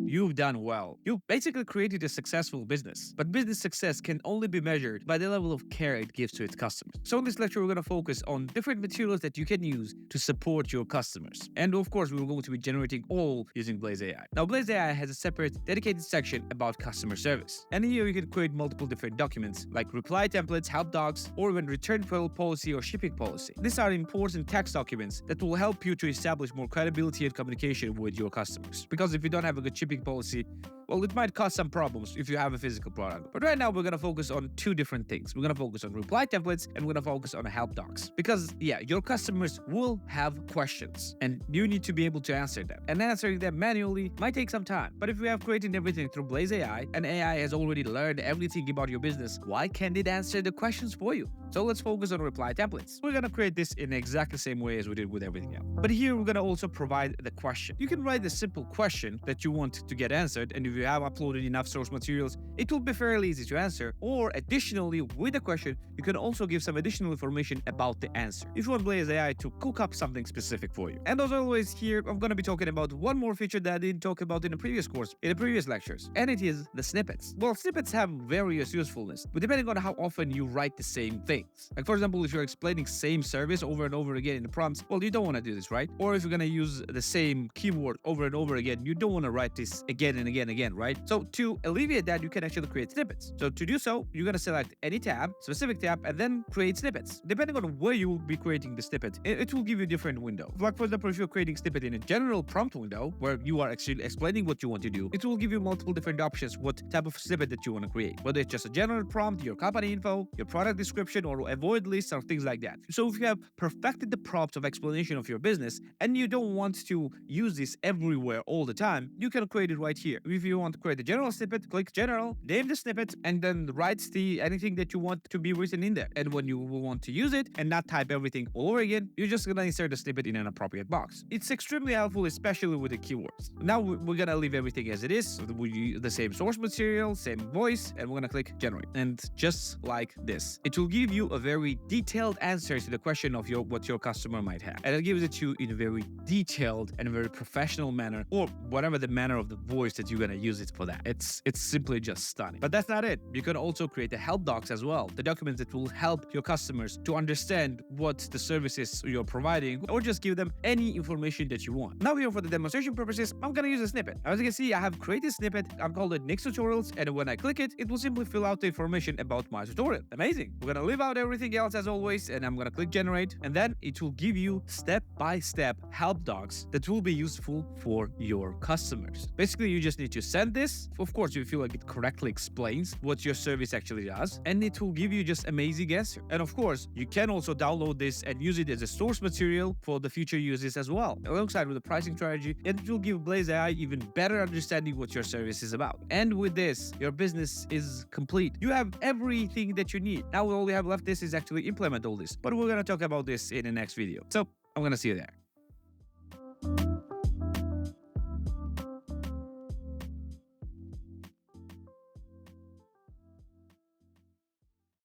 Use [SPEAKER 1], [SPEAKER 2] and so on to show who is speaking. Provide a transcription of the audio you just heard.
[SPEAKER 1] you've done well. You basically created a successful business. But business success can only be measured by the level of care it gives to its customers. So in this lecture, we're going to focus on different materials that you can use to support your customers. And of course, we're going to be generating all using Blaze.ai. Now, Blaze.ai has a separate dedicated section about customer service. And here you can create multiple different documents like reply templates, help docs, or even return policy or shipping policy. These are important text documents that will help you to establish more credibility and communication with your customers. Because if you don't have a good shipping policy, well, it might cause some problems if you have a physical product. But right now, we're going to focus on two different things. We're going to focus on reply templates and we're going to focus on help docs. Because, yeah, your customers will have questions and you need to be able to answer them. And answering them manually might take some time. But if we have created everything through Blaze.ai and AI has already learned everything about your business, why can't it answer the questions for you? So let's focus on reply templates. We're going to create this in exactly the same way as we did with everything else. But here, we're going to also provide the question. You can write a simple question that you want to get answered, and if you have uploaded enough source materials, it will be fairly easy to answer. Or additionally, with the question, you can also give some additional information about the answer if you want Blaze.ai to cook up something specific for you. And as always, here I'm going to be talking about one more feature that I didn't talk about in the previous course, in the previous lectures, and it is the snippets. Well, snippets have various usefulness, but depending on how often you write the same things. Like for example, if you're explaining same service over and over again in the prompts, well, you don't want to do this, right? Or if you're going to use the same keyword over and over again, you don't want to write this again and again, right? So to alleviate that, you can actually create snippets. So to do so, you're going to select any tab, specific tab, and then create snippets. Depending on where you will be creating the snippet, it will give you a different window. Like for example, if you're creating snippet in a general prompt window where you are actually explaining what you want to do, it will give you multiple different options what type of snippet that you want to create. Whether it's just a general prompt, your company info, your product description, or avoid lists or things like that. So if you have perfected the prompt of explanation of your business and you don't want to use this everywhere all the time, you can create it right here. If you want to create a general snippet, click general, name the snippet, and then write anything that you want to be written in there. And when you will want to use it and not type everything all over again, you're just gonna insert the snippet in an appropriate box. It's extremely helpful, especially with the keywords. Now we're gonna leave everything as it is. We use the same source material, same voice, and we're gonna click generate. And just like this, it will give you a very detailed answer to the question of what your customer might have. And it gives it to you in a very detailed and a very professional manner, or whatever the manner of the voice that you're gonna use it for that. It's simply just stunning. But that's not it. You can also create the help docs as well, the documents that will help your customers to understand what the services you're providing, or just give them any information that you want. Now here for the demonstration purposes, I'm gonna use a snippet. As you can see, I have created a snippet. I've called it Nick's Tutorials, and when I click it, it will simply fill out the information about my tutorial. Amazing. We're gonna leave out everything else as always, and I'm gonna click generate, and then it will give you step-by-step help docs that will be useful for your customers. Basically, you just need to send this. Of course, you feel like it correctly explains what your service actually does, and it will give you just amazing answer. And of course, you can also download this and use it as a source material for the future uses as well, alongside with the pricing strategy, and it will give Blaze.ai even better understanding what your service is about. And with this, your business is complete. You have everything that you need. Now all we have left is actually implement all this, but we're going to talk about this in the next video. So I'm going to see you there.